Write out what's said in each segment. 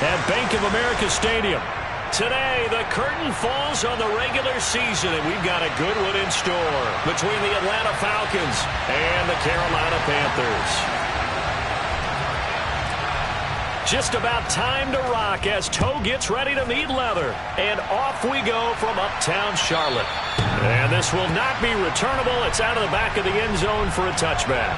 at Bank of America Stadium. Today, the curtain falls on the regular season, and we've got a good one in store between the Atlanta Falcons and the Carolina Panthers. Just about time to rock as toe gets ready to meet leather. And off we go from uptown Charlotte. And this will not be returnable. It's out of the back of the end zone for a touchback.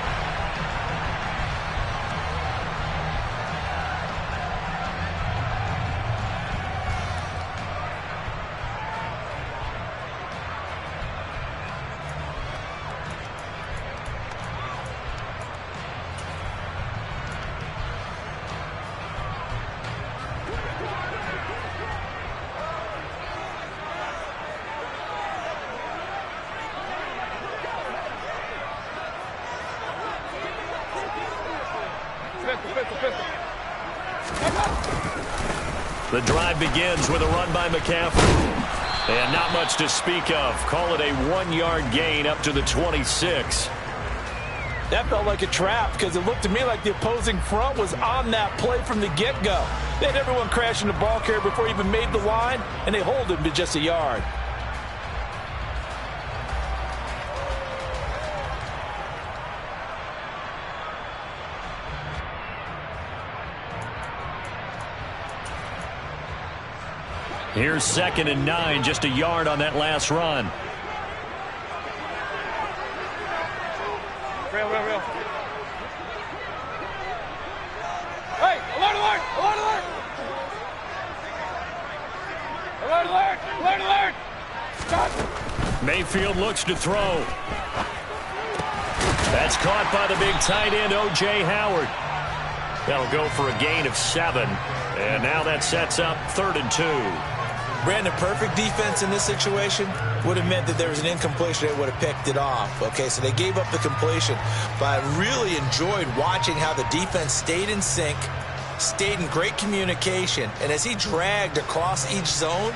The drive begins with a run by McCaffrey. And not much to speak of. Call it a 1-yard gain up to the 26. That felt like a trap because it looked to me like the opposing front was on that play from the get-go. They had everyone crashing the ball carrier before he even made the line, and they hold him to just a yard. Here's 2nd and 9, just a yard on that last run. Real. Hey, alert! Stop. Mayfield looks to throw. That's caught by the big tight end, O.J. Howard. That'll go for a gain of 7. And now that sets up 3rd and 2. Brandon, perfect defense in this situation would have meant that there was an incompletion. They would have picked it off. Okay, so they gave up the completion. But I really enjoyed watching how the defense stayed in sync, stayed in great communication. And as he dragged across each zone,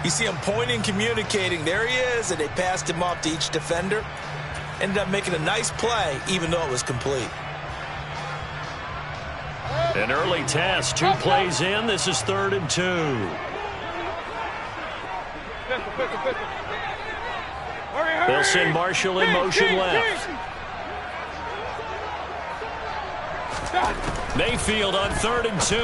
you see him pointing, communicating. There he is, and they passed him off to each defender. Ended up making a nice play, even though it was complete. An early test, 2 plays in. This is 3rd and 2. They'll send Marshall in motion left. Mayfield on 3rd and 2.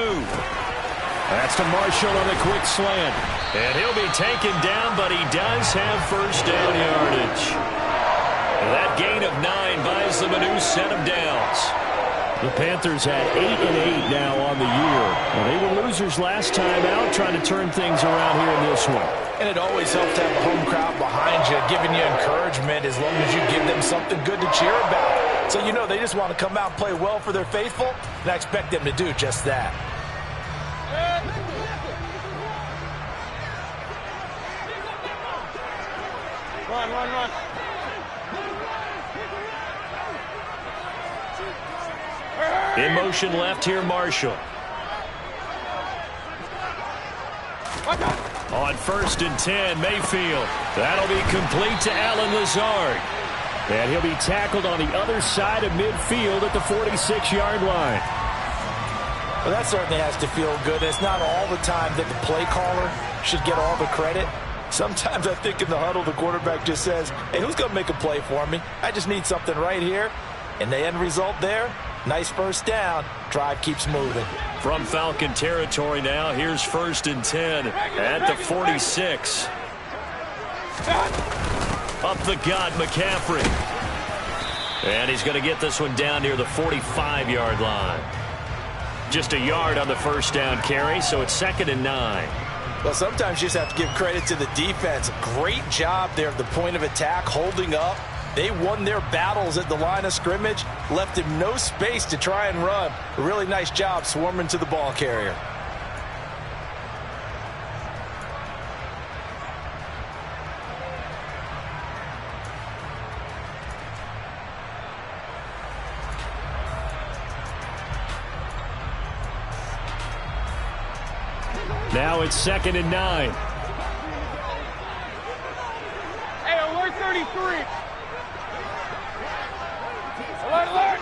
That's to Marshall on the quick slant. And he'll be taken down, but he does have first down yardage. And that gain of 9 buys them a new set of downs. The Panthers had 8-8 now on the year. Well, they were losers last time out, trying to turn things around here in this one. And it always helps to have a home crowd behind you, giving you encouragement as long as you give them something good to cheer about. So you know they just want to come out and play well for their faithful, and I expect them to do just that. Run. In motion left here, Marshall. On 1st and 10, Mayfield. That'll be complete to Allen Lazard. And he'll be tackled on the other side of midfield at the 46-yard line. Well, that certainly has to feel good. It's not all the time that the play caller should get all the credit. Sometimes I think in the huddle, the quarterback just says, hey, who's going to make a play for me? I just need something right here. And the end result there, nice first down. Drive keeps moving. From Falcon territory now, here's 1st and 10 at the 46. Up the gut, McCaffrey. And he's going to get this one down near the 45-yard line. Just a yard on the first down carry, so it's 2nd and 9. Well, sometimes you just have to give credit to the defense. Great job there at the point of attack, holding up. They won their battles at the line of scrimmage, left him no space to try and run. A really nice job swarming to the ball carrier. Now it's 2nd and 9. Hey, alert 33. Alert.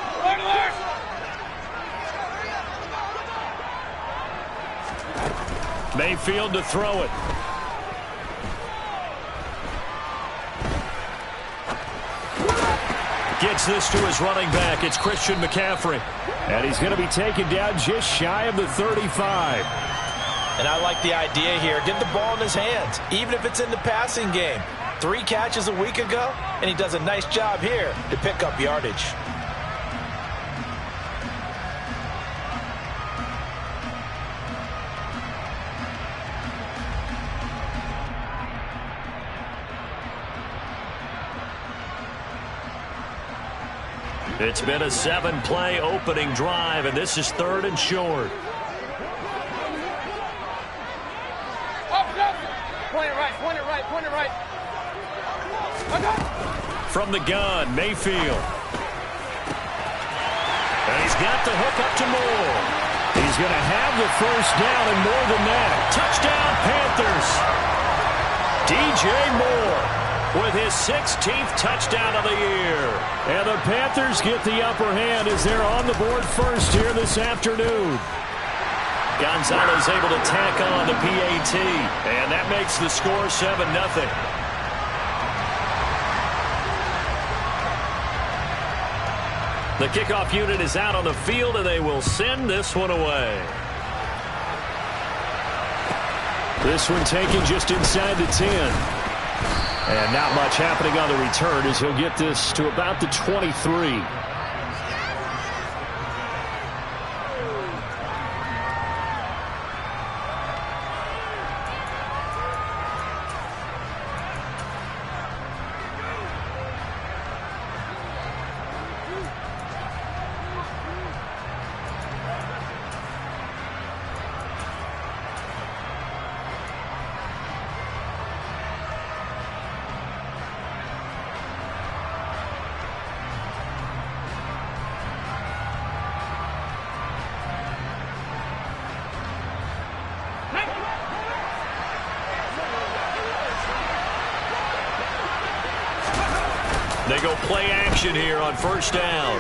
Mayfield to throw it. Gets this to his running back. It's Christian McCaffrey. And he's going to be taken down just shy of the 35. And I like the idea here. Get the ball in his hands, even if it's in the passing game. 3 catches a week ago, and he does a nice job here to pick up yardage. It's been a 7-play opening drive, and this is 3rd and short. Point it right, point it right, point it right. From the gun, Mayfield. And he's got the hook up to Moore. He's going to have the first down and more than that. Touchdown, Panthers. DJ Moore with his 16th touchdown of the year. And the Panthers get the upper hand as they're on the board first here this afternoon. Gonzalez able to tack on the PAT, and that makes the score 7-0. The kickoff unit is out on the field, and they will send this one away. This one taken just inside the 10. And not much happening on the return as he'll get this to about the 23. They go play action here on first down.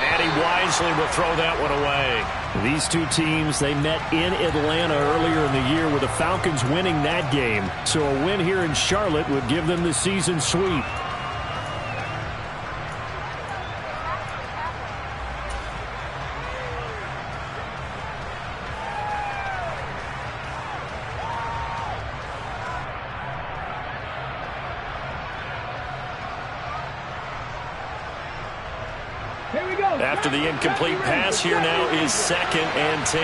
And he wisely will throw that one away. These two teams, they met in Atlanta earlier in the year with the Falcons winning that game. So a win here in Charlotte would give them the season sweep. After the incomplete pass, here now is 2nd and 10.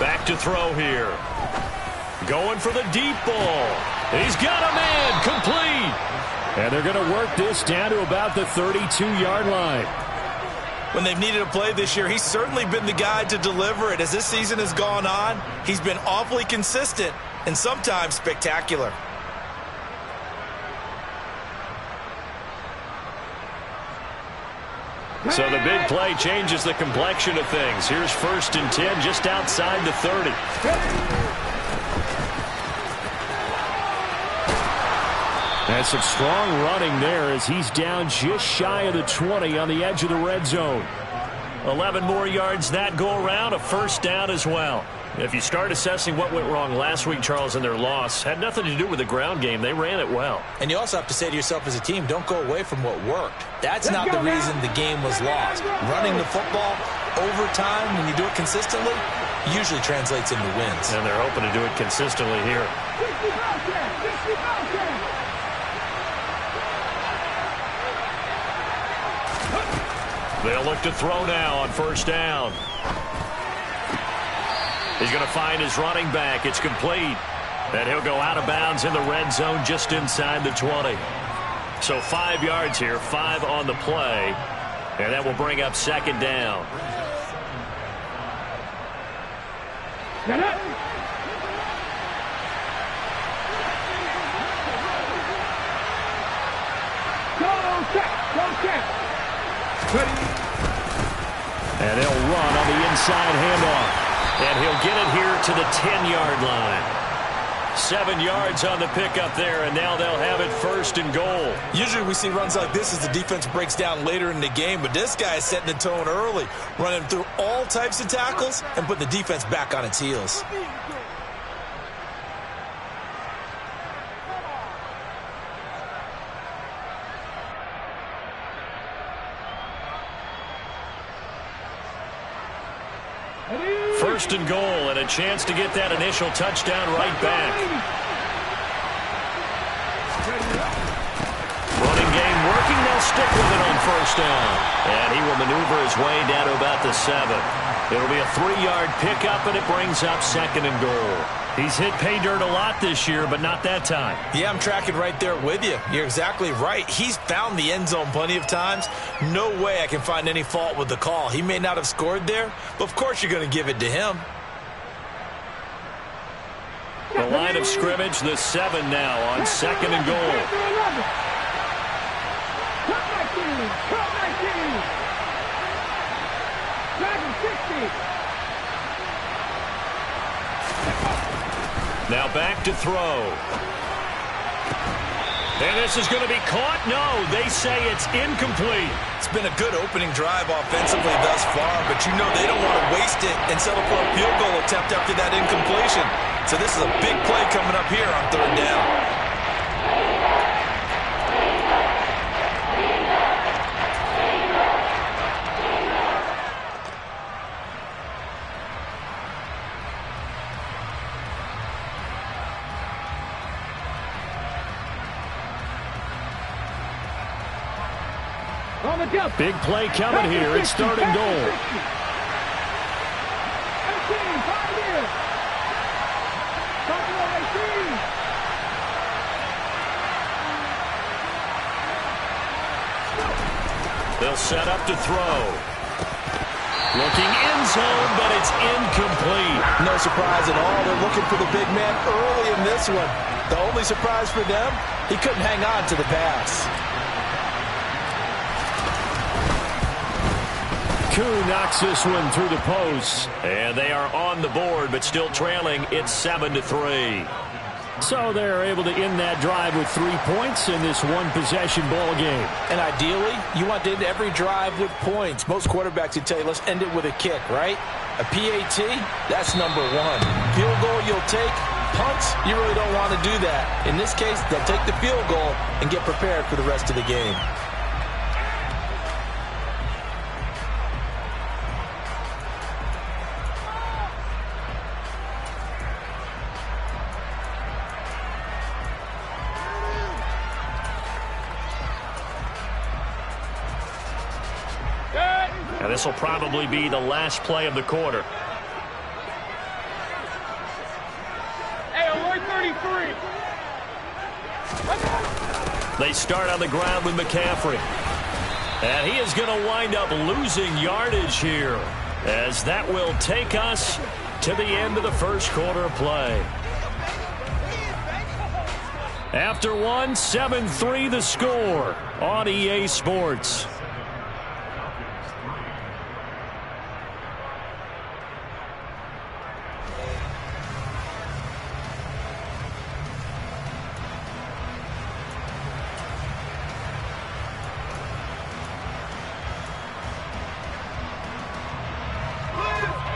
Back to throw here. Going for the deep ball. He's got a man, complete. And they're going to work this down to about the 32-yard line. When they've needed a play this year, he's certainly been the guy to deliver it. As this season has gone on, he's been awfully consistent and sometimes spectacular. So the big play changes the complexion of things. Here's 1st and 10 just outside the 30. That's some strong running there as he's down just shy of the 20 on the edge of the red zone. 11 more yards that go around, a first down as well. If you start assessing what went wrong last week, Charles, in their loss, had nothing to do with the ground game. They ran it well. And you also have to say to yourself as a team, don't go away from what worked. That's not the reason the game was lost. Running the football over time, when you do it consistently, usually translates into wins. And they're hoping to do it consistently here. They'll look to throw now on first down. He's going to find his running back. It's complete. And he'll go out of bounds in the red zone just inside the 20. So 5 yards here, 5 on the play. And that will bring up 2nd down. And he'll run on the inside handoff. And he'll get it here to the 10-yard line. 7 yards on the pickup there, and now they'll have it 1st and goal. Usually we see runs like this as the defense breaks down later in the game, but this guy is setting the tone early, running through all types of tackles and putting the defense back on its heels. First and goal, and a chance to get that initial touchdown right back. Running game working. They'll stick with it on 1st down. And he will maneuver his way down to about the 7. It'll be a 3-yard pickup, and it brings up 2nd and goal. He's hit pay dirt a lot this year, but not that time. Yeah, I'm tracking right there with you. You're exactly right. He's found the end zone plenty of times. No way I can find any fault with the call. He may not have scored there, but of course you're going to give it to him. The line of scrimmage, the 7 now on 2nd and goal. Now back to throw. And this is going to be caught. No, they say it's incomplete. It's been a good opening drive offensively thus far, but you know they don't want to waste it and settle for a field goal attempt after that incompletion. So this is a big play coming up here on 3rd down. Big play coming here. It's 3rd and goal. They'll set up to throw. Looking end zone, but it's incomplete. No surprise at all. They're looking for the big man early in this one. The only surprise for them, he couldn't hang on to the pass. Koo knocks this one through the post. And they are on the board, but still trailing. It's 7-3. So they're able to end that drive with 3 points in this one-possession ball game. And ideally, you want to end every drive with points. Most quarterbacks would tell you, let's end it with a kick, right? A PAT, that's number 1. Field goal you'll take. Punts, you really don't want to do that. In this case, they'll take the field goal and get prepared for the rest of the game. And this will probably be the last play of the quarter. Hey, alert 33. They start on the ground with McCaffrey. And he is going to wind up losing yardage here, as that will take us to the end of the first quarter of play. After one, 7-3 the score on EA Sports.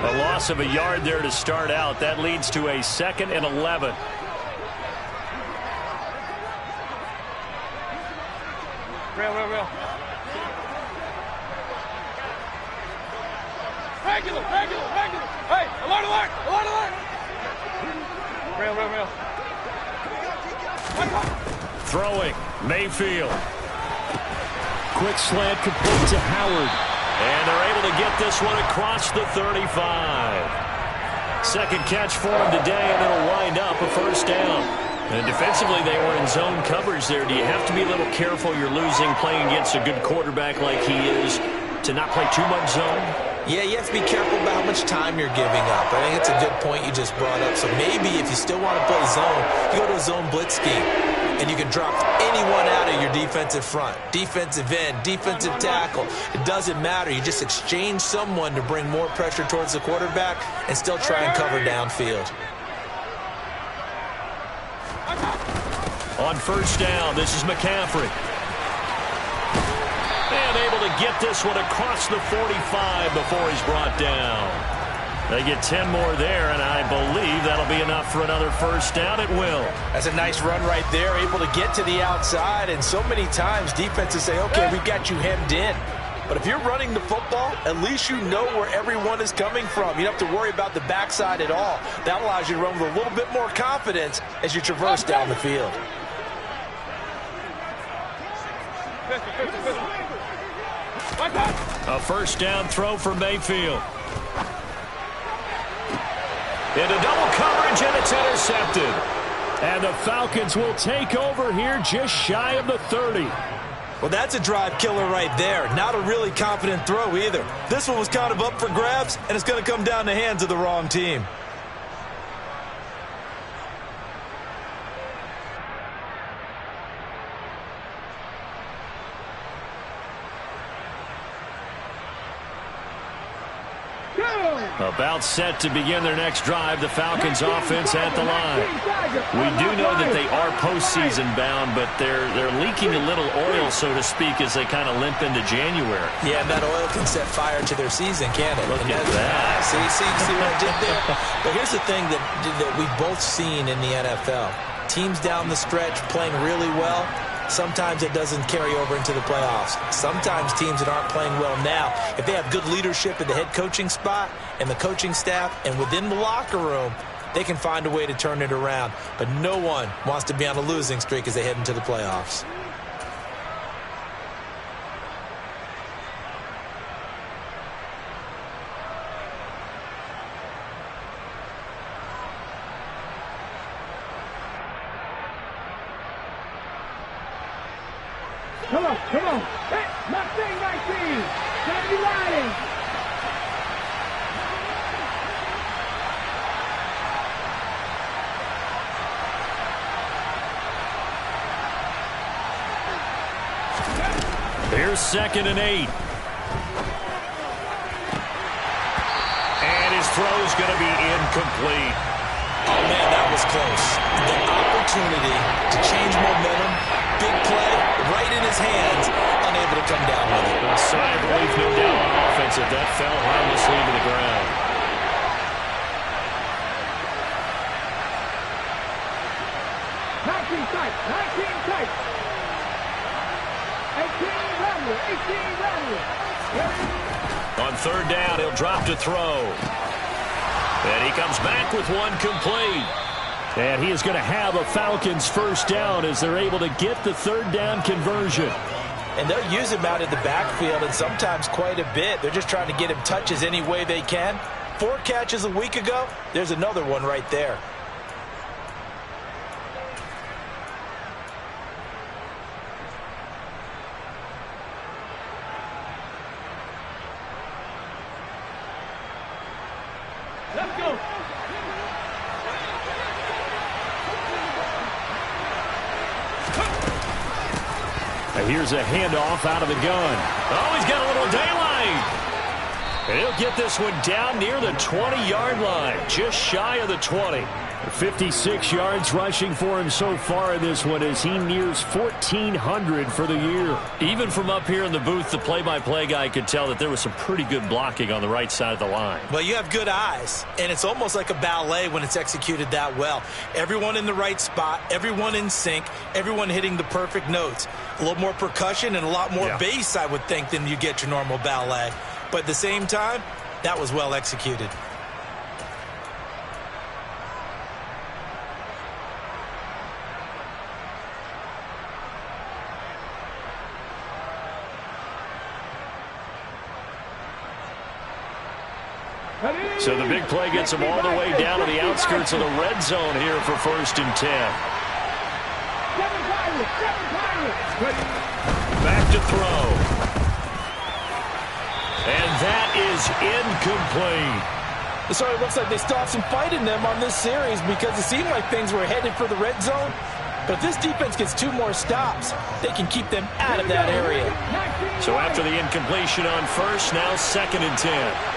A loss of a yard there to start out. That leads to a 2nd and 11. Real. Regular. Hey, alert. Real. Throwing, Mayfield. Quick slant complete to Howard. And they're able to get this one across the 35. Second catch for him today, and it'll wind up a 1st down. And defensively, they were in zone coverage there. Do you have to be a little careful? You're losing, playing against a good quarterback like he is, to not play too much zone? Yeah, you have to be careful about how much time you're giving up. I think it's a good point you just brought up. So maybe if you still want to play zone, you go to a zone blitz scheme. And you can drop anyone out of your defensive front. Defensive end, defensive tackle. It doesn't matter. You just exchange someone to bring more pressure towards the quarterback and still try and cover downfield. On first down, this is McCaffrey. And able to get this one across the 45 before he's brought down. They get 10 more there, and I believe that'll be enough for another first down. It will. That's a nice run right there, able to get to the outside. And so many times defenses say, okay, we've got you hemmed in. But if you're running the football, at least you know where everyone is coming from. You don't have to worry about the backside at all. That allows you to run with a little bit more confidence as you traverse down the field. A first down throw for Mayfield. Into double coverage, and it's intercepted. And the Falcons will take over here just shy of the 30. Well, that's a drive killer right there. Not a really confident throw either. This one was kind of up for grabs, and it's going to come down the hands of the wrong team. About set to begin their next drive, the Falcons offense at the line. We do know that they are postseason bound, but they're leaking a little oil, so to speak, as they kind of limp into January. Yeah, and that oil can set fire to their season, can't it? Look at that. See what I did there? But here's the thing that we've both seen in the NFL. Teams down the stretch playing really well. Sometimes it doesn't carry over into the playoffs. Sometimes teams that aren't playing well now, if they have good leadership at the head coaching spot and the coaching staff and within the locker room, they can find a way to turn it around. But no one wants to be on a losing streak as they head into the playoffs. Come on. Hey, Mustang 19. Gotta be riding. Here's 2nd and 8. And his throw's going to be incomplete. Oh, man, that was close. The opportunity to change momentum, big play, right in his hands, unable to come down with it. A sigh of relief, no doubt, on offense if that fell harmlessly to the ground. Tight. 19 tight. 18 Bradley. On third down, he'll drop to throw. And he comes back with one complete. And he is going to have a Falcons first down as they're able to get the third down conversion. And they'll use him out in the backfield, and sometimes quite a bit. They're just trying to get him touches any way they can. 4 catches a week ago. There's another one right there. Let's go. Here's a handoff out of the gun. Oh, he's got a little daylight. And he'll get this one down near the 20-yard line, just shy of the 20. 56 yards rushing for him so far in this one as he nears 1,400 for the year. Even from up here in the booth, the play-by-play guy could tell that there was some pretty good blocking on the right side of the line. Well, you have good eyes, and it's almost like a ballet when it's executed that well. Everyone in the right spot, everyone in sync, everyone hitting the perfect notes. A little more percussion and a lot more bass, I would think, than you get your normal ballet. But at the same time, that was well executed. So the big play gets him all the way down to the outskirts of the red zone here for 1st and 10. Back to throw. And that is incomplete. So it looks like they stopped some fight in them on this series because it seemed like things were headed for the red zone. But if this defense gets 2 more stops, they can keep them out of that area. So after the incompletion on first, now 2nd and 10.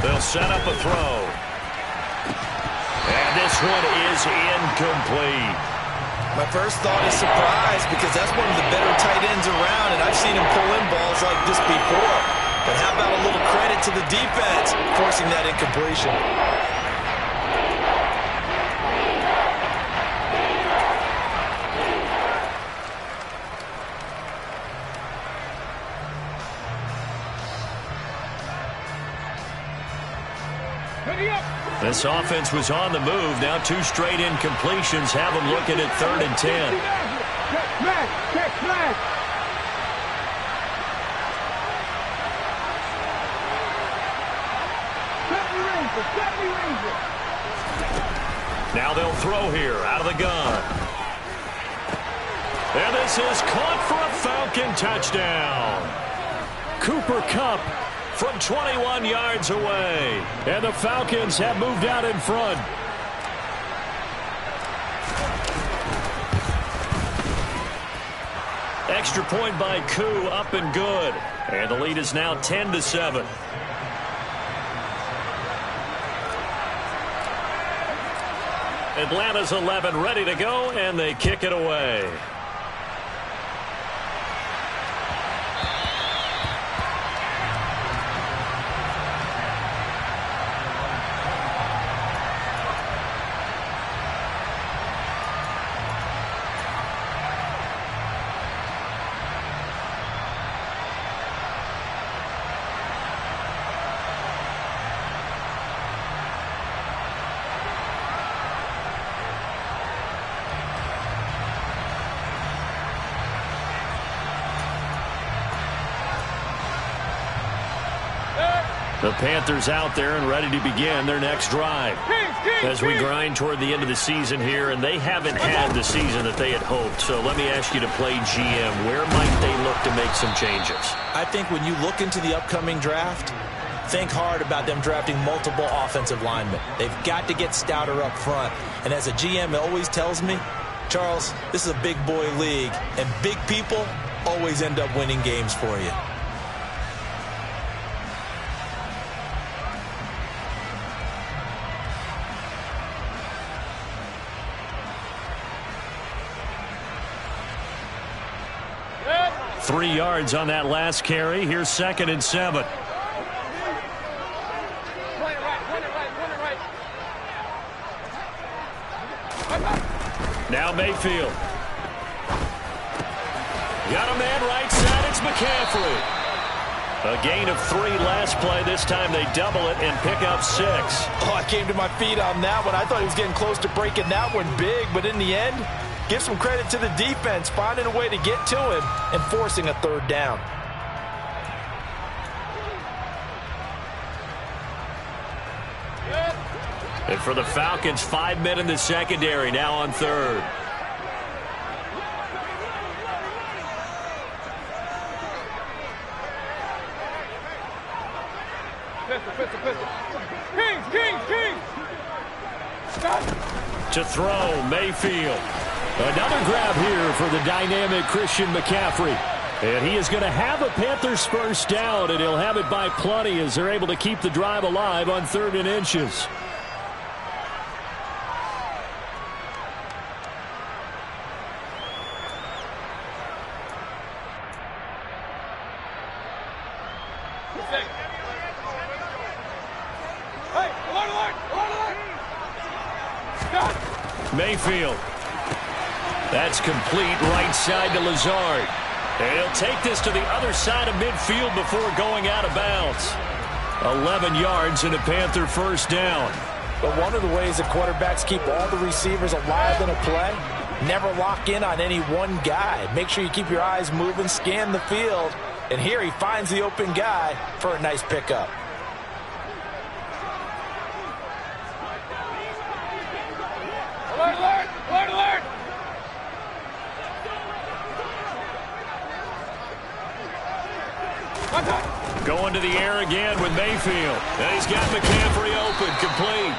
They'll set up a throw. one is incomplete. My first thought is surprise, because that's one of the better tight ends around, and I've seen him pull in balls like this before. But how about a little credit to the defense forcing that incompletion? This offense was on the move. Now 2 straight incompletions have them looking at 3rd and 10. Check flag. Now they'll throw here out of the gun. And this is caught for a Falcon touchdown. Cooper Kupp from 21 yards away. And the Falcons have moved out in front. Extra point by Koo, up and good. And the lead is now 10-7. Atlanta's 11 ready to go, and they kick it away. The Panthers out there and ready to begin their next drive. As we grind toward the end of the season here, and they haven't had the season that they had hoped. So let me ask you to play GM. Where might they look to make some changes? I think when you look into the upcoming draft, think hard about them drafting multiple offensive linemen. They've got to get stouter up front. And as a GM, it always tells me, Charles, this is a big boy league, and big people always end up winning games for you. Three yards on that last carry. Here's 2nd and 7. Now Mayfield. Got a man right side. It's McCaffrey. A gain of 3 last play. This time they double it and pick up 6. Oh, I came to my feet on that one. I thought he was getting close to breaking that one big, but in the end, give some credit to the defense, finding a way to get to him and forcing a 3rd down. And for the Falcons, 5 men in the secondary, now on 3rd. King! To throw, Mayfield. Another grab here for the dynamic Christian McCaffrey. And he is going to have a Panthers first down, and he'll have it by plenty as they're able to keep the drive alive on 3rd and inches. Mayfield. That's complete right side to Lazard. And he'll take this to the other side of midfield before going out of bounds. 11 yards and a Panther first down. But one of the ways that quarterbacks keep all the receivers alive in a play, never lock in on any one guy. Make sure you keep your eyes moving, scan the field. And here he finds the open guy for a nice pickup. Alert! Going to the air again with Mayfield. And he's got McCaffrey open, complete.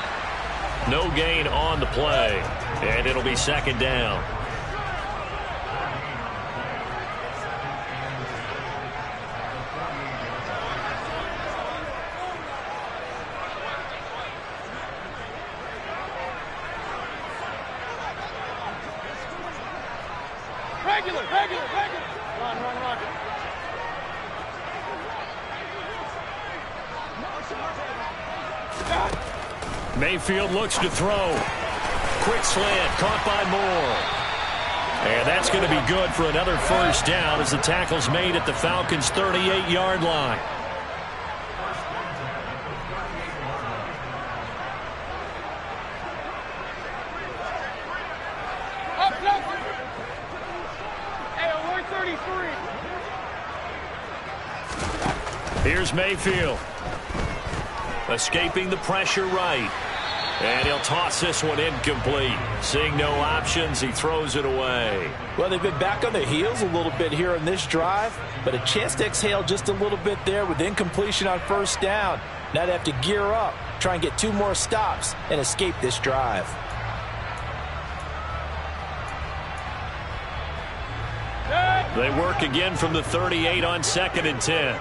No gain on the play. And it'll be 2nd down. Regular. Run. Mayfield looks to throw. Quick slant, caught by Moore. And that's going to be good for another first down as the tackle's made at the Falcons' 38-yard line. Here's Mayfield. Escaping the pressure right. And he'll toss this one incomplete. Seeing no options, he throws it away. Well, they've been back on their heels a little bit here on this drive, but a chance to exhale just a little bit there with incompletion on first down. Now they have to gear up, try and get 2 more stops, and escape this drive. They work again from the 38 on 2nd and 10.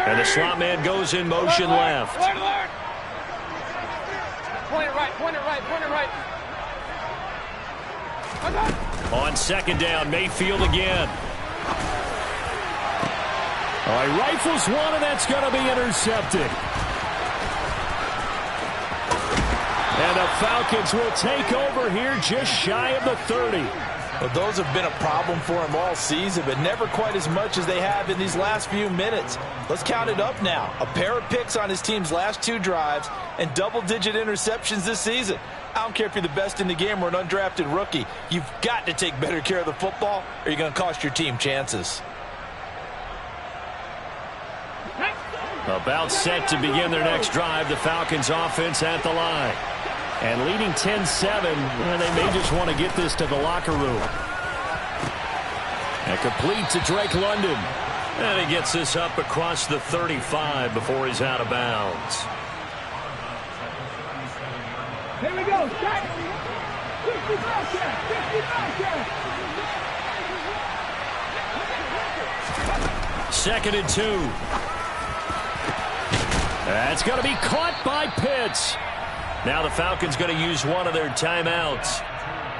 And the slot man goes in motion left. Point it right. On 2nd down, Mayfield again. All right, rifles one, and that's going to be intercepted. And the Falcons will take over here just shy of the 30. Well, those have been a problem for him all season, but never quite as much as they have in these last few minutes. Let's count it up now. A pair of picks on his team's last 2 drives and double-digit interceptions this season. I don't care if you're the best in the game or an undrafted rookie. You've got to take better care of the football or you're going to cost your team chances. About set to begin their next drive, the Falcons offense at the line. And leading 10-7, they may just want to get this to the locker room. And complete to Drake London. And he gets this up across the 35 before he's out of bounds. Here we go. Set. 55 2nd and 2. That's going to be caught by Pitts. Now the Falcons going to use one of their timeouts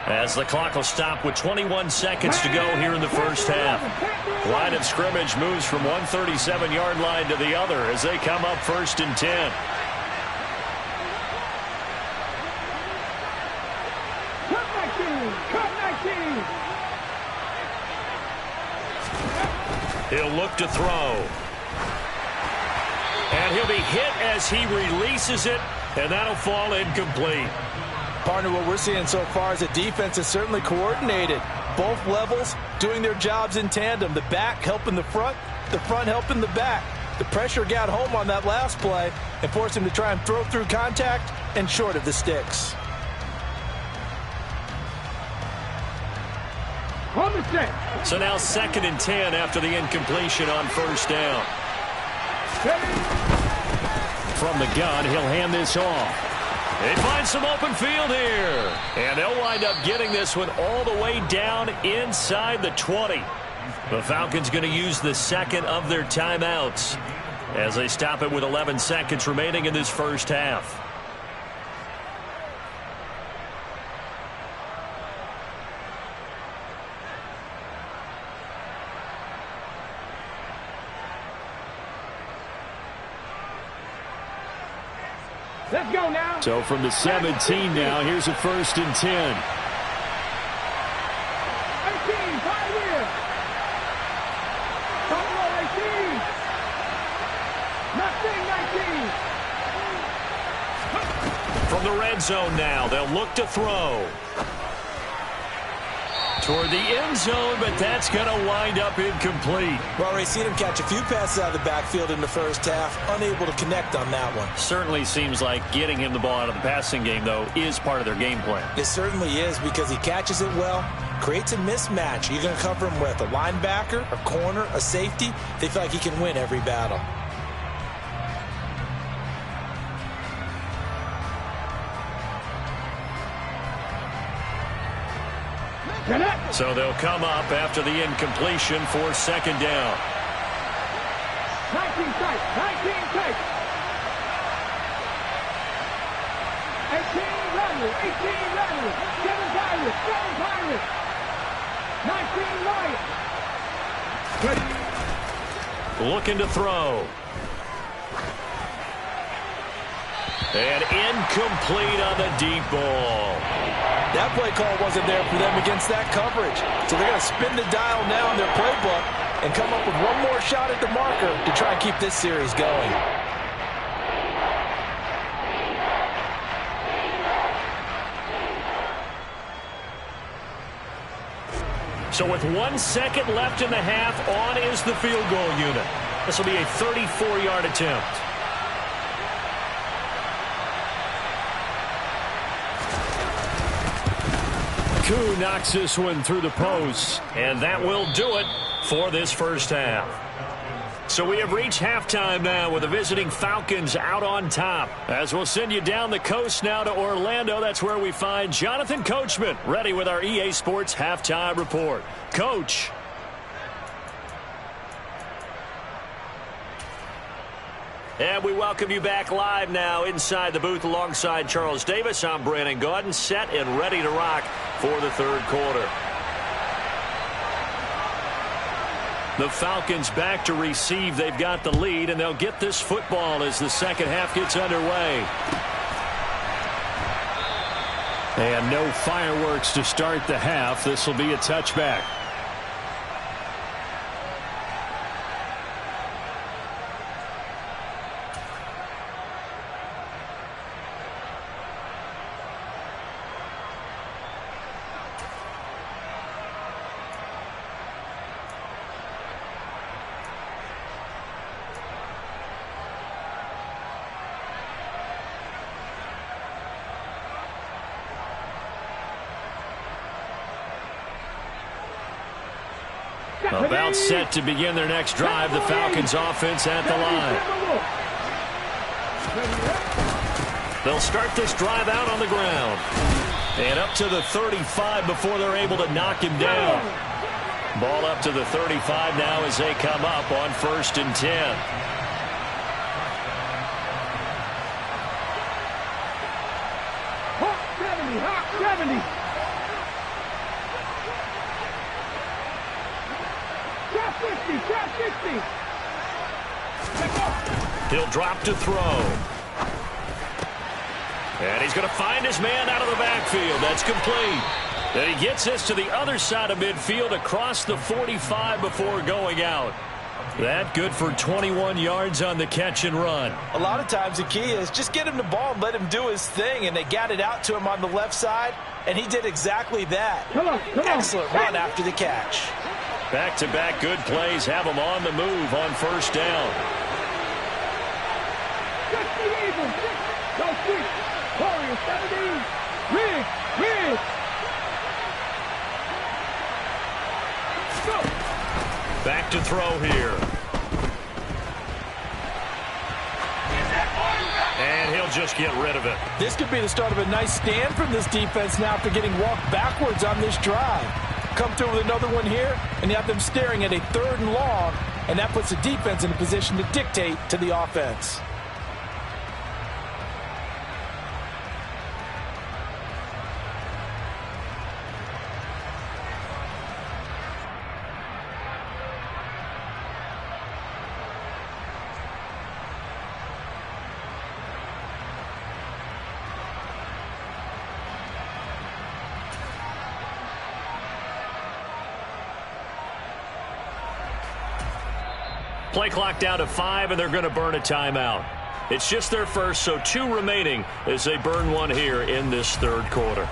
as the clock will stop with 21 seconds to go here in the first half. Line of scrimmage moves from 137-yard line to the other as they come up 1st and 10. He'll look to throw. And he'll be hit as he releases it, and that'll fall incomplete. Partner, what we're seeing so far is the defense is certainly coordinated. Both levels doing their jobs in tandem. The back helping the front helping the back. The pressure got home on that last play and forced him to try and throw through contact and short of the sticks. So now 2nd and 10 after the incompletion on first down. From the gun, he'll hand this off. They find some open field here. And they'll wind up getting this one all the way down inside the 20. The Falcons going to use the 2nd of their timeouts as they stop it with 11 seconds remaining in this first half. Let's go now. So from the 17 now, here's a 1st and 10. 18, Pioneer. Pioneer 18. Nothing 19. From the red zone now, they'll look to throw. Toward the end zone, but that's going to wind up incomplete. Well, we've seen him catch a few passes out of the backfield in the first half, unable to connect on that one. Certainly seems like getting him the ball out of the passing game, though, is part of their game plan. It certainly is because he catches it well, creates a mismatch. You're going to cover him with a linebacker, a corner, a safety. They feel like he can win every battle. So they'll come up after the incompletion for 2nd down. 19 tight. 19 tight. 18 Rebels. 18 Rebels. 7 Pirates. 7 Pirates. 19 Lions. Looking to throw. And incomplete on the deep ball. That play call wasn't there for them against that coverage. So they're going to spin the dial now in their playbook and come up with one more shot at the marker to try and keep this series going. So with 1 second left in the half, on is the field goal unit. This will be a 34-yard attempt. Koo knocks this one through the post, and that will do it for this first half. So we have reached halftime now with the visiting Falcons out on top. As we'll send you down the coast now to Orlando, that's where we find Jonathan Coachman ready with our EA Sports halftime report. Coach. And we welcome you back live now inside the booth alongside Charles Davis. I'm Brandon Gaudin, set and ready to rock for the third quarter. The Falcons back to receive. They've got the lead, and they'll get this football as the second half gets underway. And no fireworks to start the half. This will be a touchback. About set to begin their next drive. The Falcons offense at the line. They'll start this drive out on the ground. And up to the 35 before they're able to knock him down. Ball up to the 35 now as they come up on 1st and 10. Hawk 70. Hawk 70. He'll drop to throw. And he's going to find his man out of the backfield. That's complete. Then he gets this to the other side of midfield across the 45 before going out. That good for 21 yards on the catch and run. A lot of times the key is just get him the ball and let him do his thing, and they got it out to him on the left side, and he did exactly that. Come on. Excellent run after the catch. Back-to-back good plays have him on the move on 1st down. Go quick. Warrior 17. Rig. Go. Back to throw here. And he'll just get rid of it. This could be the start of a nice stand from this defense now after getting walked backwards on this drive. Come through with another one here, and you have them staring at a 3rd and long, and that puts the defense in a position to dictate to the offense. Play clock down to 5, and they're going to burn a timeout. It's just their first, so 2 remaining as they burn one here in this third quarter.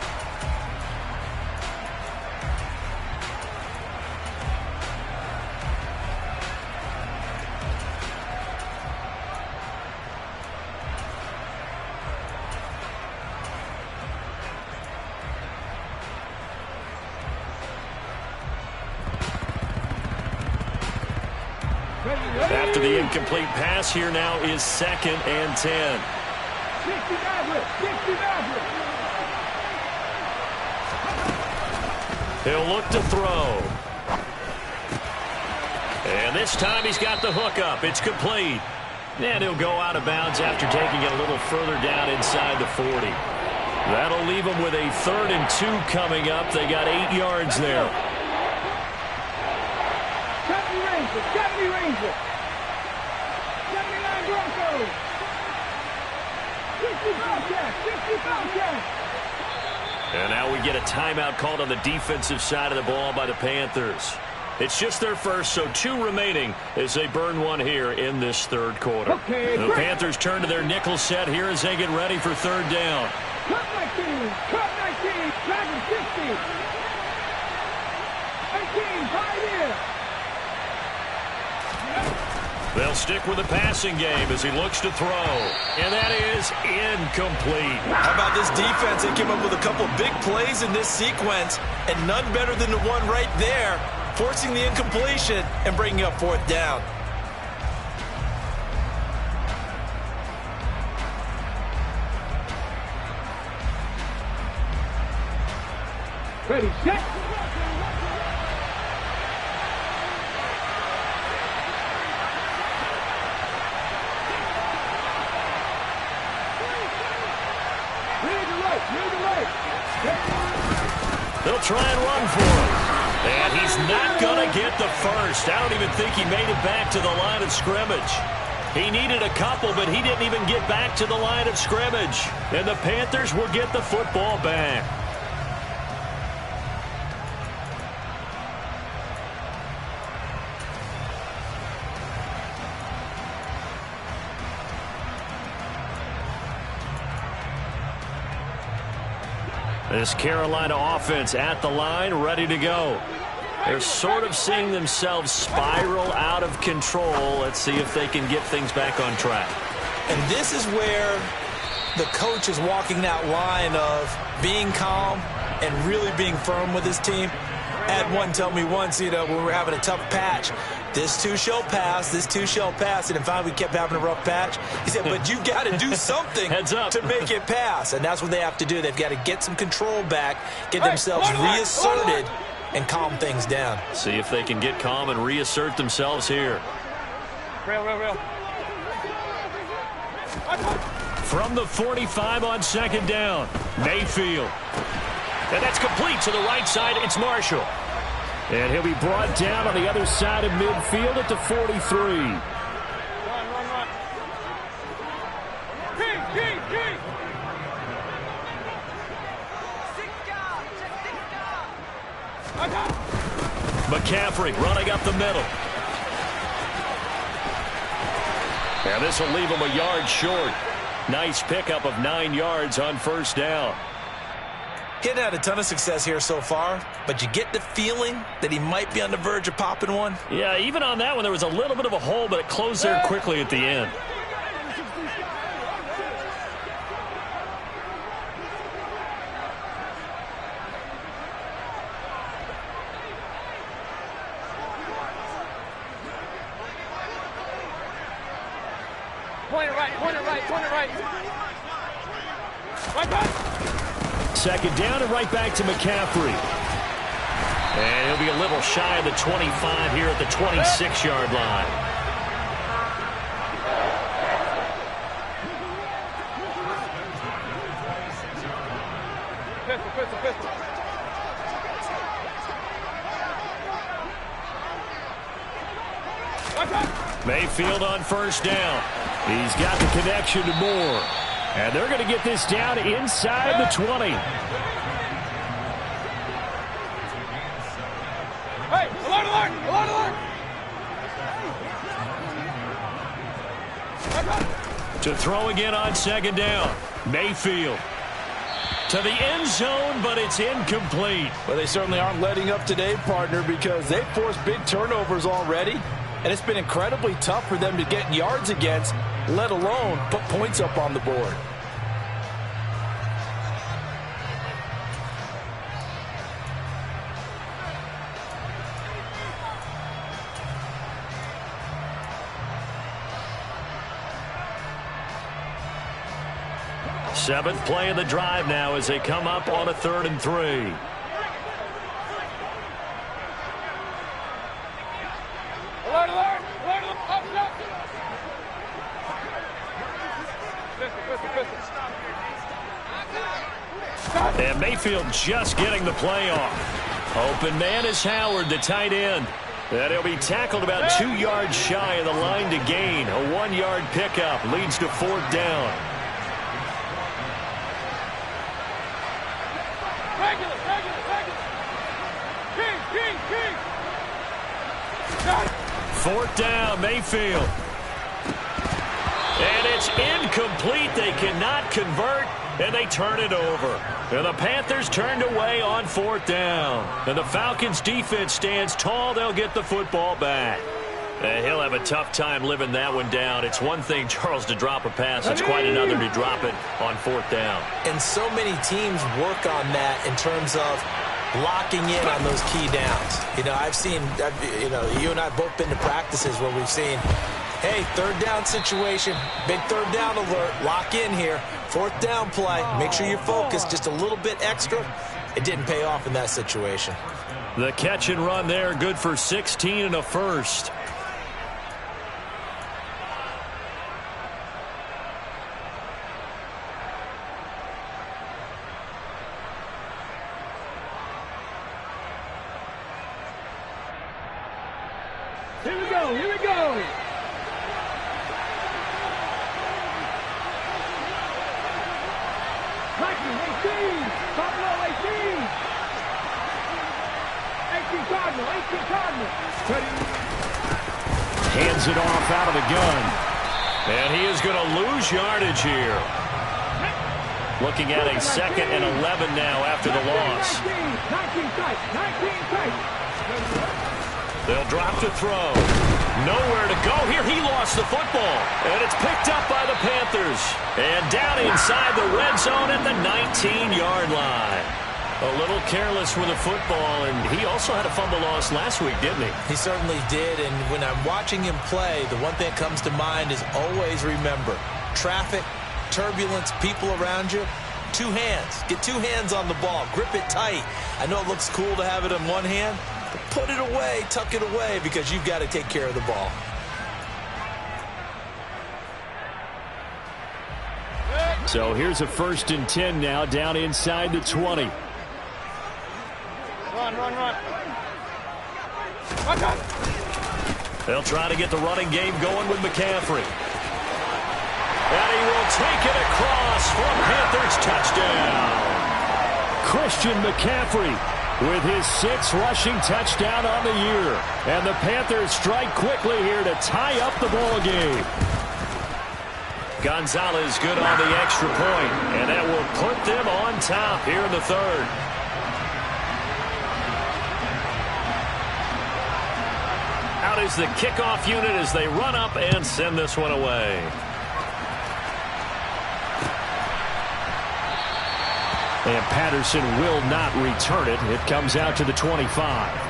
After the incomplete pass, here now is 2nd and 10. He'll look to throw. And this time he's got the hook up. It's complete. And he'll go out of bounds after taking it a little further down inside the 40. That'll leave him with a 3rd and 2 coming up. They got 8 yards there. 70 Rangers, 70 Rangers. 79 Broncos. 60 Bobcats, 60 Bobcats. And now we get a timeout called on the defensive side of the ball by the Panthers. It's just their first, so 2 remaining as they burn one here in this 3rd quarter. Okay, the Panthers turn to their nickel set here as they get ready for 3rd down. Cut 19, cut 19, Dragon 60. 18, 5 here. They'll stick with the passing game as he looks to throw. And that is incomplete. How about this defense? They came up with a couple of big plays in this sequence, and none better than the one right there, forcing the incompletion and bringing up 4th down. Ready, set. They'll try and run for him. And he's not going to get the first. I don't even think he made it back to the line of scrimmage. He needed a couple, but he didn't even get back to the line of scrimmage. And the Panthers will get the football back. This Carolina offense at the line, ready to go. They're sort of seeing themselves spiral out of control. Let's see if they can get things back on track. And this is where the coach is walking that line of being calm and really being firm with his team. I had one tell me once, when we were having a tough patch, this too shall pass, this too shall pass. And in fact, we kept having a rough patch. He said, but you got to do something to make it pass. And that's what they have to do. They've got to get some control back, get themselves reasserted, and calm things down. See if they can get calm and reassert themselves here. Real. From the 45 on 2nd down, Mayfield. And that's complete to the right side. It's Marshall. And he'll be brought down on the other side of midfield at the 43. Run. McCaffrey running up the middle. And this will leave him a yard short. Nice pickup of 9 yards on 1st down. He hadn't had a ton of success here so far, but you get the feeling that he might be on the verge of popping one. Yeah, even on that one, there was a little bit of a hole, but it closed there quickly at the end. Point it right. Right back. 2nd down and right back to McCaffrey. And he'll be a little shy of the 25 here at the 26-yard line. Pistol. Mayfield on 1st down. He's got the connection to Moore. And they're going to get this down inside the 20. Hey, alert! To throw again on 2nd down. Mayfield. To the end zone, but it's incomplete. Well, they certainly aren't letting up today, partner, because they've forced big turnovers already. And it's been incredibly tough for them to get yards against, let alone put points up on the board. Seventh play of the drive now as they come up on a 3rd and 3. And Mayfield just getting the play off. Open man is Howard, the tight end. And he'll be tackled about 2 yards shy of the line to gain. A 1-yard pickup leads to 4th down. Fourth down, Mayfield. And it's incomplete. They cannot convert, and they turn it over. And the Panthers turned away on 4th down. And the Falcons' defense stands tall. They'll get the football back. And he'll have a tough time living that one down. It's one thing, Charles, to drop a pass. It's quite another to drop it on 4th down. And so many teams work on that in terms of locking in on those key downs. You know, you and I have both been to practices where we've seen, hey, 3rd down situation, big 3rd down alert, lock in here, 4th down play, make sure you're focused just a little bit extra. It didn't pay off in that situation. The catch and run there, good for 16 and a first. Here we go, here we go. Mikey, 18, Buffalo 18. 18 Cardinal, 18 Cardinal. Hands it off out of the gun. And he is going to lose yardage here. Looking at a 2nd and 11 now after the loss. 19 tight, 19 tight. They'll drop to throw. Nowhere to go here. He lost the football. And it's picked up by the Panthers. And down inside the red zone at the 19-yard line. A little careless with the football, and he also had a fumble loss last week, didn't he? He certainly did, and when I'm watching him play, the one thing that comes to mind is always remember, traffic, turbulence, people around you, 2 hands. Get 2 hands on the ball. Grip it tight. I know it looks cool to have it in one hand, but put it away, tuck it away, because you've got to take care of the ball. So here's a 1st and 10 now, down inside the 20. Run. They'll try to get the running game going with McCaffrey. And he will take it across for a Panthers touchdown. Christian McCaffrey with his 6th rushing touchdown on the year. And the Panthers strike quickly here to tie up the ball game. Gonzalez good on the extra point, and that will put them on top here in the 3rd. Out is the kickoff unit as they run up and send this one away. And Patterson will not return it. It comes out to the 25.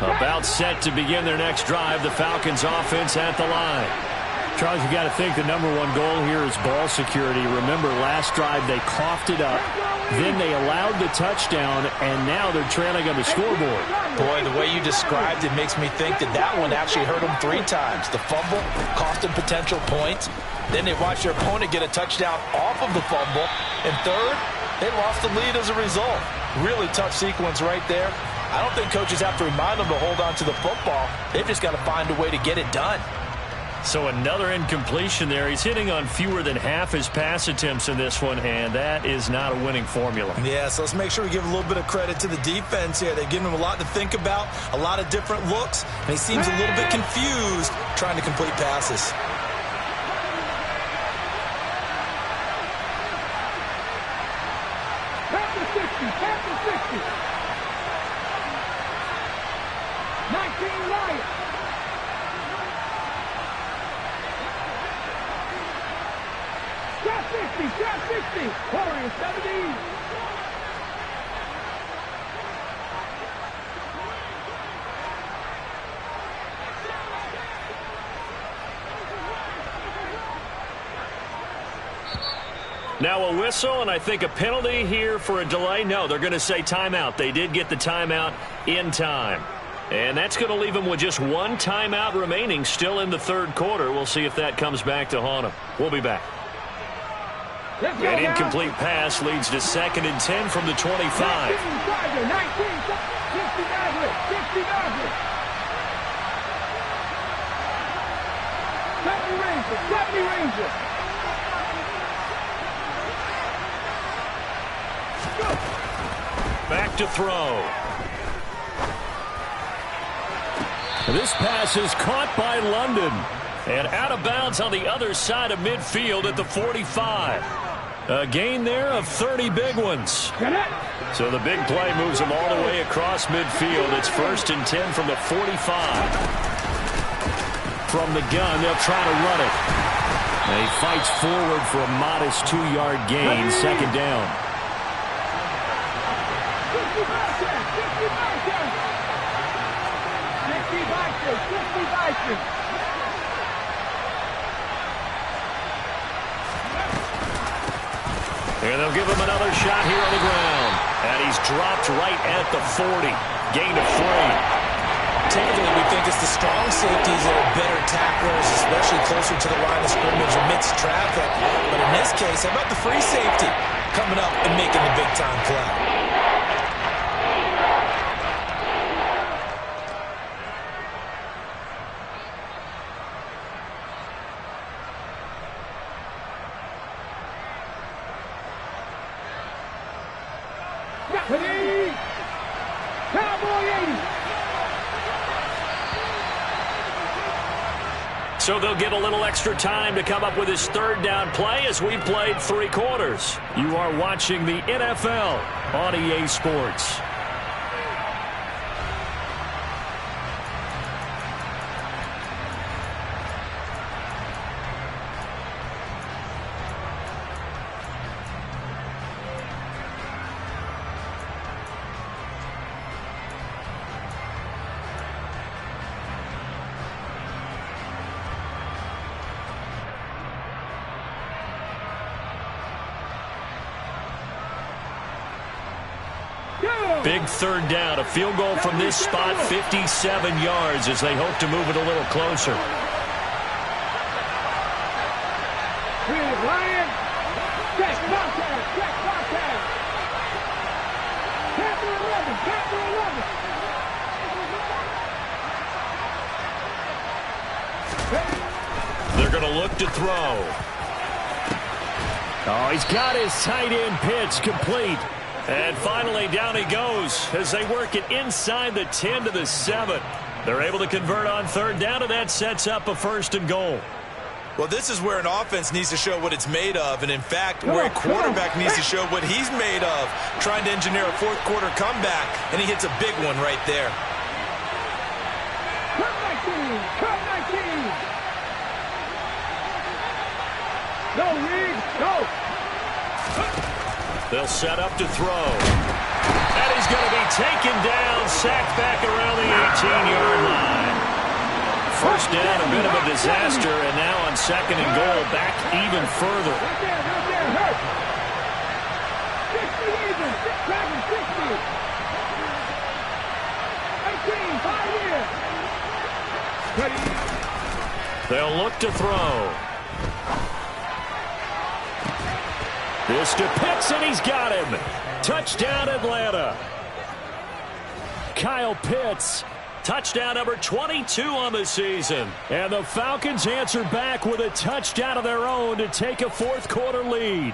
About set to begin their next drive. The Falcons offense at the line. Charles, you got to think the #1 goal here is ball security. Remember, last drive they coughed it up. Then they allowed the touchdown, and now they're trailing on the scoreboard. Boy, the way you described it makes me think that one actually hurt them 3 times. The fumble cost them potential points. Then they watched their opponent get a touchdown off of the fumble. And third, they lost the lead as a result. Really tough sequence right there. I don't think coaches have to remind them to hold on to the football. They've just got to find a way to get it done. So another incompletion there. He's hitting on fewer than half his pass attempts in this one, and that is not a winning formula. Yeah, so let's make sure we give a little bit of credit to the defense here. They've given him a lot to think about, a lot of different looks, and he seems a little bit confused trying to complete passes. Panther 60. 19 right. 60, trap 60. Warriors 70. Now a whistle, and I think a penalty here for a delay. No, they're going to say timeout. They did get the timeout in time. And that's going to leave them with just one timeout remaining still in the third quarter. We'll see if that comes back to haunt them. We'll be back. An incomplete pass leads to 2nd and 10 from the 25. 19, 60 Madden, 60 Madden. 70 Rangers, 70 Rangers. Back to throw. This pass is caught by London. And out of bounds on the other side of midfield at the 45. A gain there of 30 big ones. So the big play moves them all the way across midfield. It's 1st and 10 from the 45. From the gun, they'll try to run it. And he fights forward for a modest 2-yard gain, 2nd down. 60 Vikings. And they'll give him another shot here on the ground. And he's dropped right at the 40. Gain of 3. Typically, we think it's the strong safeties that are better tacklers, especially closer to the line of scrimmage amidst traffic. But in this case, how about the free safety coming up and making the big-time play? So they'll get a little extra time to come up with his 3rd down play as we played 3 quarters. You are watching the NFL on EA Sports. Big 3rd down, a field goal from this spot, 57 yards as they hope to move it a little closer. Ryan, check contact, check contact. Captain 11, Captain 11. They're going to look to throw. Oh, he's got his tight end pitch complete. And finally, down he goes as they work it inside the 10 to the 7. They're able to convert on 3rd down, and that sets up a 1st and goal. Well, this is where an offense needs to show what it's made of, and in fact, where a quarterback needs to show what he's made of, trying to engineer a 4th quarter comeback, and he hits a big one right there. Cut 19, cut 19. No, Reed, go. They'll set up to throw. And he's going to be taken down, sacked back around the 18-yard line. 1st down, a bit of a disaster, and now on 2nd and goal, back even further. Right there, hurt. 60 even, 60. 18, 5 years. They'll look to throw. This to Pitts, and he's got him. Touchdown, Atlanta. Kyle Pitts, touchdown number 22 on the season. And the Falcons answer back with a touchdown of their own to take a 4th quarter lead.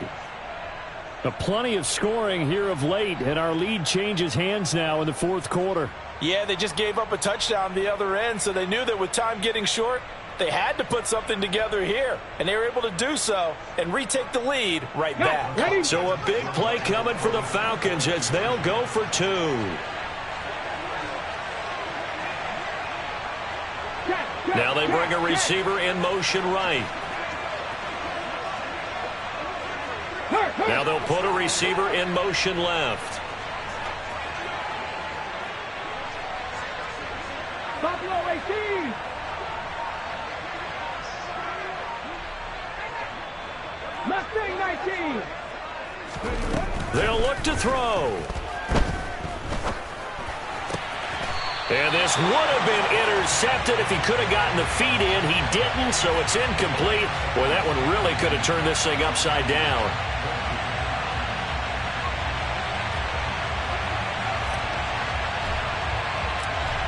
Plenty of scoring here of late, and our lead changes hands now in the 4th quarter. Yeah, they just gave up a touchdown the other end, so they knew that with time getting short, they had to put something together here, and they were able to do so and retake the lead right back. So a big play coming for the Falcons as they'll go for 2. Now they bring a receiver in motion right. Now they'll put a receiver in motion left. Buffalo 18. Mustang 19. They'll look to throw. And this would have been intercepted if he could have gotten the feet in. He didn't, so it's incomplete. Boy, that one really could have turned this thing upside down.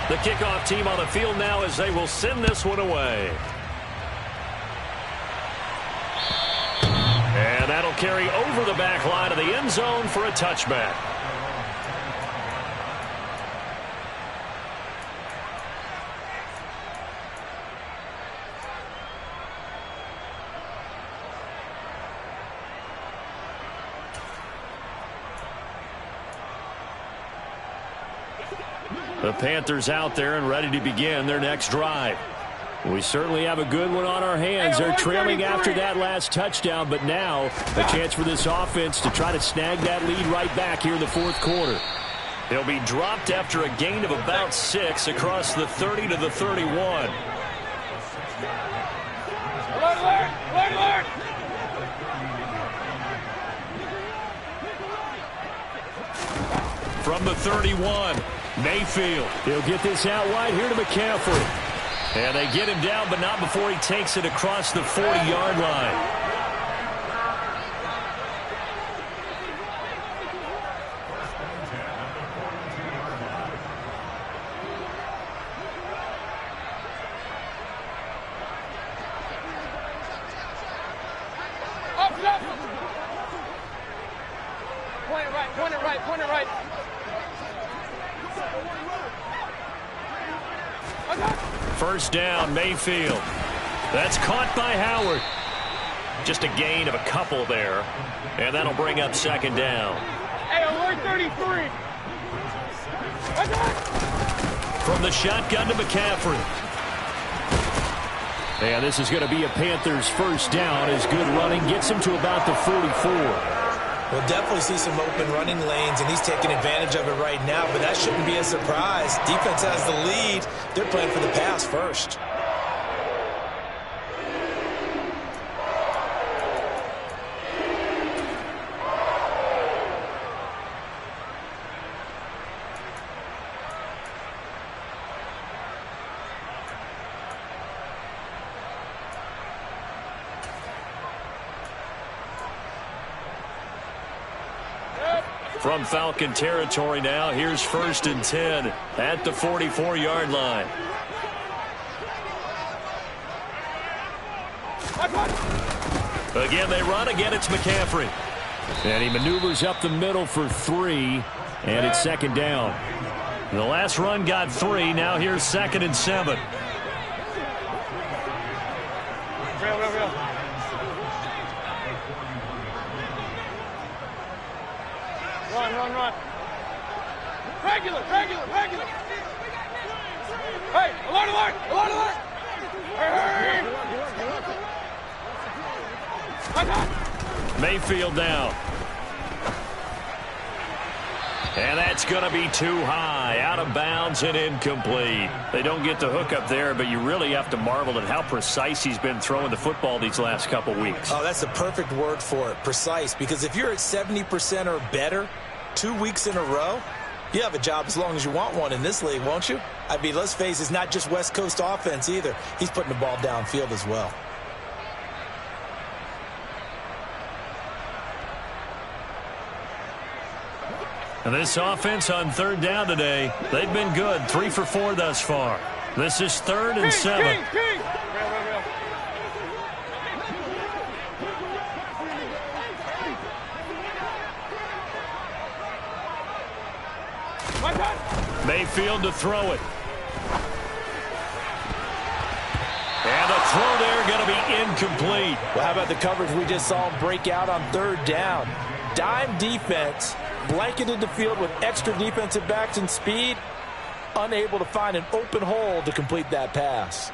The kickoff team on the field now as they will send this one away. And that'll carry over the back line of the end zone for a touchback. The Panthers out there and ready to begin their next drive. We certainly have a good one on our hands. They're trailing after that last touchdown, but now a chance for this offense to try to snag that lead right back here in the fourth quarter. They'll be dropped after a gain of about 6 across the 30 to the 31. Alert, alert, alert, alert. From the 31, Mayfield. He'll get this out wide here to McCaffrey. And they get him down, but not before he takes it across the 40-yard line. Up, up. Point it right, point it right, point it right. First down, Mayfield. That's caught by Howard. Just a gain of a couple there. And that'll bring up second down. Hey, alert 33. From the shotgun to McCaffrey. And this is going to be a Panthers first down as good running gets him to about the 44. We'll definitely see some open running lanes, and he's taking advantage of it right now, but that shouldn't be a surprise. Defense has the lead. They're playing for the pass first. From Falcon territory now, here's first and 10 at the 44-yard line. Again, they run. Again, it's McCaffrey. And he maneuvers up the middle for 3, and it's second down. The last run got 3. Now here's second and 7. Real. Run. Regular. Hey, alert. Hey. Mayfield down. And that's going to be too high, out of bounds and incomplete. They don't get the hook up there, but you really have to marvel at how precise he's been throwing the football these last couple weeks. Oh, that's the perfect word for it, precise, because if you're at 70% or better 2 weeks in a row, you have a job as long as you want one in this league, won't you? I mean, let's face it, it's not just West Coast offense either. He's putting the ball downfield as well. And this offense on third down today, they've been good. 3 for 4 thus far. This is third and 7. Real. Mayfield to throw it. And the throw there going to be incomplete. Well, how about the coverage we just saw him break out on third down? Dime defense, blanketed the field with extra defensive backs and speed, unable to find an open hole to complete that pass.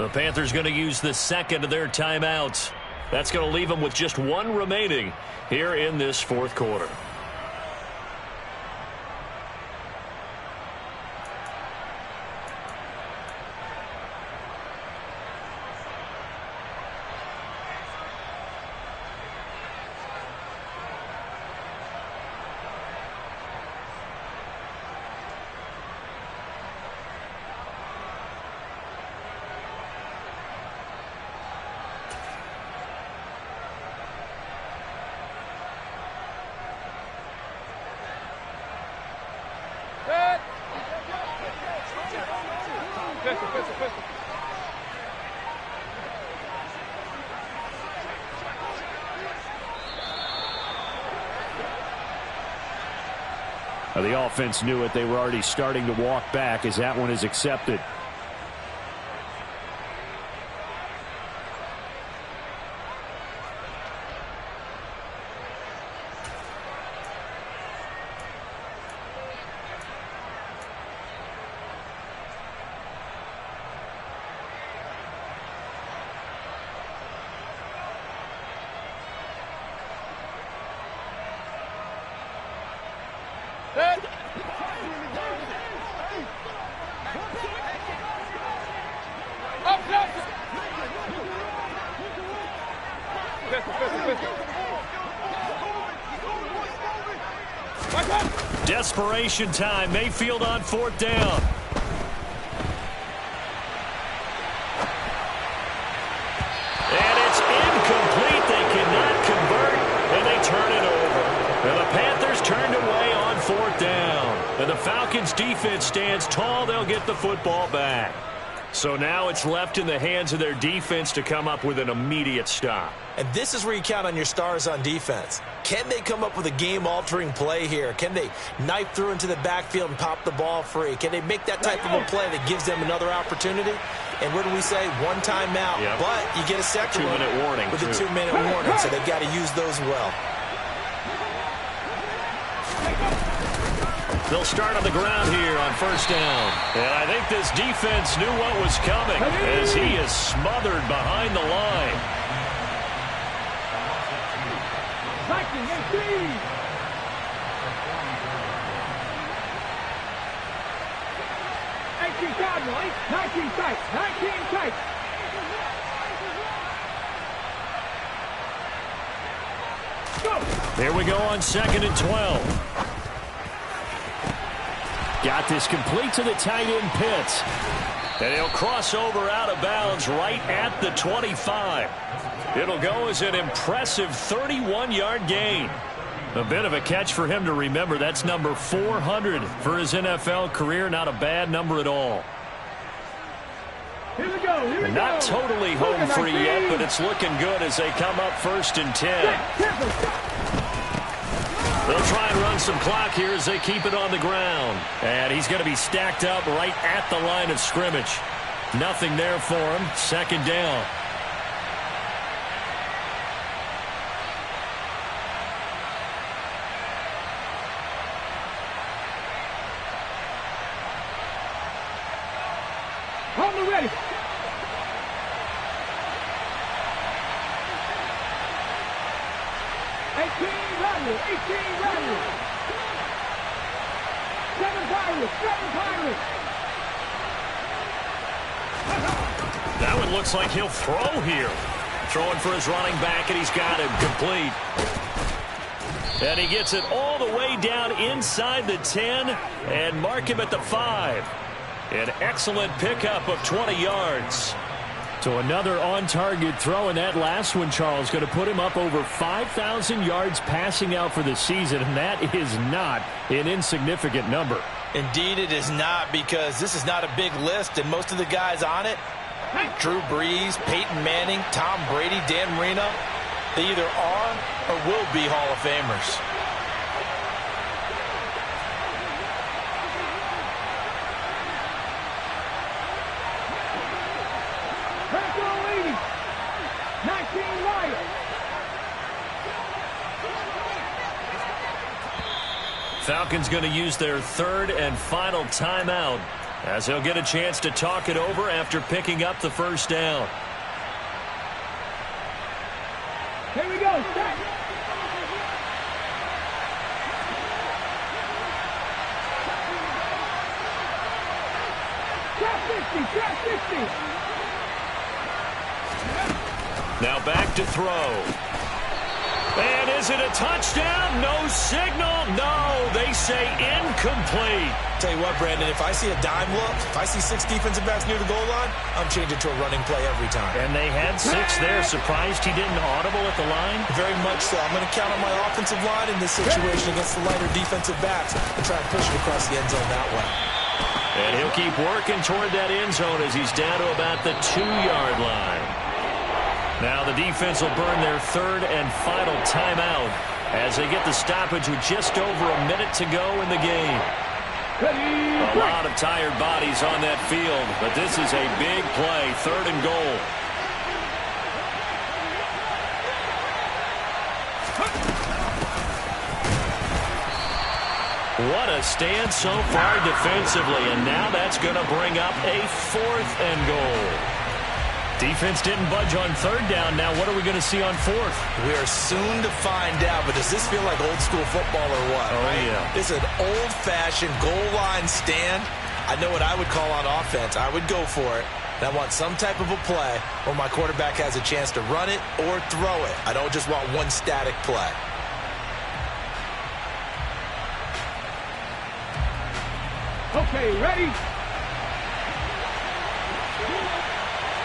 The Panthers going to use the second of their timeouts. That's going to leave them with just one remaining here in this fourth quarter. The offense knew it. They were already starting to walk back as that one is accepted. Desperation time. Mayfield on fourth down. And it's incomplete. They cannot convert, and they turn it over. And the Panthers turned away on fourth down. And the Falcons' defense stands tall. They'll get the football back. So now it's left in the hands of their defense to come up with an immediate stop. And this is where you count on your stars on defense. Can they come up with a game-altering play here? Can they knife through into the backfield and pop the ball free? Can they make that type of a play that gives them another opportunity? And what do we say? One timeout. Yep. But you get a second 2-minute warning. With a 2-minute warning, so they've got to use those well. They'll start on the ground here on first down. And I think this defense knew what was coming as he is smothered behind the line. Viking and Steve. 18 Cardinals, 19 tight, 19 tight. There we go on second and 12. Got this complete to the tight end Pitts. And he'll cross over out of bounds right at the 25. It'll go as an impressive 31-yard gain. A bit of a catch for him to remember. That's number 400 for his NFL career. Not a bad number at all. Here we go, here we go. Not totally home free yet, but it's looking good as they come up first and 10. They'll try and run some clock here as they keep it on the ground. And he's going to be stacked up right at the line of scrimmage. Nothing there for him. Second down. Hold ready. That one looks like he'll throw here. Throwing for his running back, and he's got him complete. And he gets it all the way down inside the 10 and mark him at the 5. An excellent pickup of 20 yards. So another on-target throw, and that last one, Charles, going to put him up over 5,000 yards passing out for the season, and that is not an insignificant number. Indeed it is not, because this is not a big list, and most of the guys on it, Drew Brees, Peyton Manning, Tom Brady, Dan Marino, they either are or will be Hall of Famers. Falcons going to use their third and final timeout as he'll get a chance to talk it over after picking up the first down. Here we go. Set. Trap 50. Now back to throw. And is it a touchdown? No signal. No, they say incomplete. Tell you what, Brandon, if I see a dime look, if I see 6 defensive backs near the goal line, I'm changing to a running play every time. And they had 6 there. Surprised he didn't audible at the line? Very much so. I'm going to count on my offensive line in this situation against the lighter defensive backs and try and push it across the end zone that way. And he'll keep working toward that end zone as he's down to about the 2-yard line. Now the defense will burn their 3rd and final timeout as they get the stoppage with just over a minute to go in the game. A lot of tired bodies on that field, but this is a big play, 3rd and goal. What a stand so far defensively, and now that's going to bring up a 4th and goal. Defense didn't budge on 3rd down. Now what are we going to see on 4th? We are soon to find out, but does this feel like old school football or what? Oh, right? yeah. This is an old-fashioned goal line stand. I know what I would call on offense. I would go for it. And I want some type of a play where my quarterback has a chance to run it or throw it. I don't just want one static play. Okay, ready?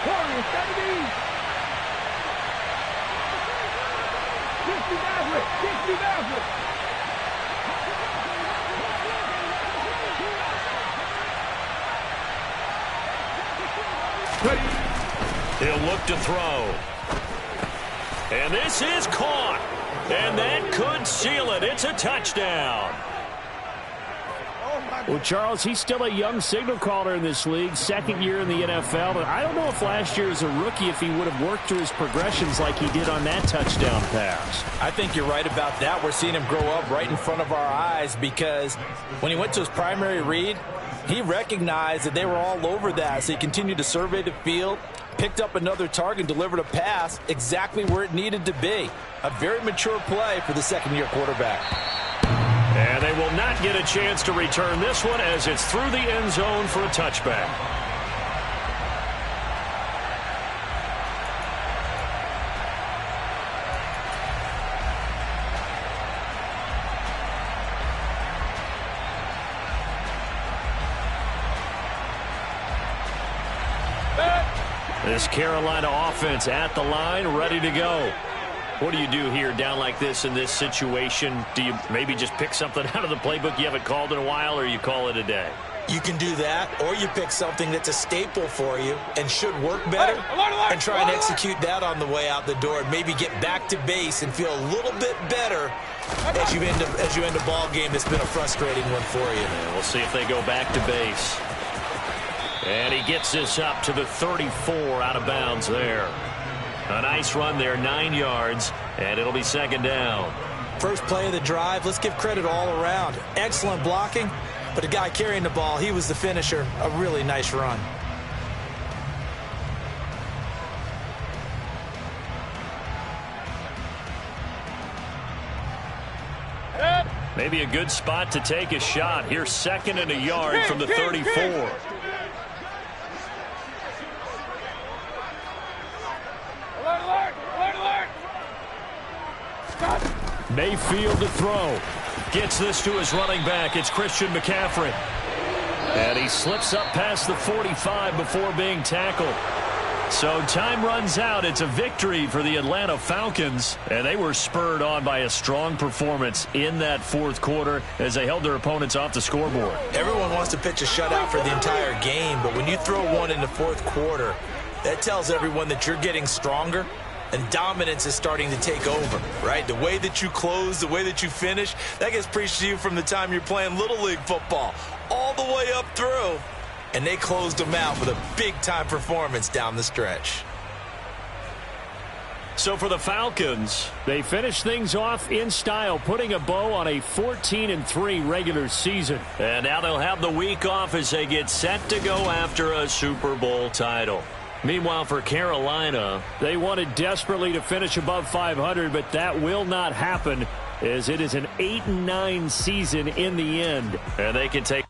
40, 70. 60 Maverick. 60 Maverick. Ready. He'll look to throw. And this is caught. And that could seal it. It's a touchdown. Well, Charles, he's still a young signal caller in this league, 2nd year in the NFL. But I don't know if last year as a rookie, if he would have worked through his progressions like he did on that touchdown pass. I think you're right about that. We're seeing him grow up right in front of our eyes because when he went to his primary read, he recognized that they were all over that. So he continued to survey the field, picked up another target, delivered a pass exactly where it needed to be. A very mature play for the 2nd-year quarterback. And they will not get a chance to return this one as it's through the end zone for a touchback. This Carolina offense at the line, ready to go. What do you do here down like this in this situation? Do you maybe just pick something out of the playbook you haven't called in a while, or you call it a day? You can do that, or you pick something that's a staple for you and should work better and try and execute that on the way out the door and maybe get back to base and feel a little bit better as you end a ball game that's been a frustrating one for you. And we'll see if they go back to base. And he gets this up to the 34 out of bounds there. A nice run there, 9 yards, and it'll be 2nd down. First play of the drive, let's give credit all around. Excellent blocking, but the guy carrying the ball, he was the finisher. A really nice run. Maybe a good spot to take a shot. Here's 2nd and a yard from the 34. Mayfield to throw. Gets this to his running back. It's Christian McCaffrey. And he slips up past the 45 before being tackled. So time runs out. It's a victory for the Atlanta Falcons. And they were spurred on by a strong performance in that 4th quarter as they held their opponents off the scoreboard. Everyone wants to pitch a shutout for the entire game, but when you throw one in the 4th quarter, that tells everyone that you're getting stronger. And dominance is starting to take over, right? The way that you close, the way that you finish, that gets preached to you from the time you're playing Little League football all the way up through. And they closed them out with a big-time performance down the stretch. So for the Falcons, they finish things off in style, putting a bow on a 14-3 regular season. And now they'll have the week off as they get set to go after a Super Bowl title. Meanwhile, for Carolina, they wanted desperately to finish above 500, but that will not happen as it is an 8-9 season in the end. And they can take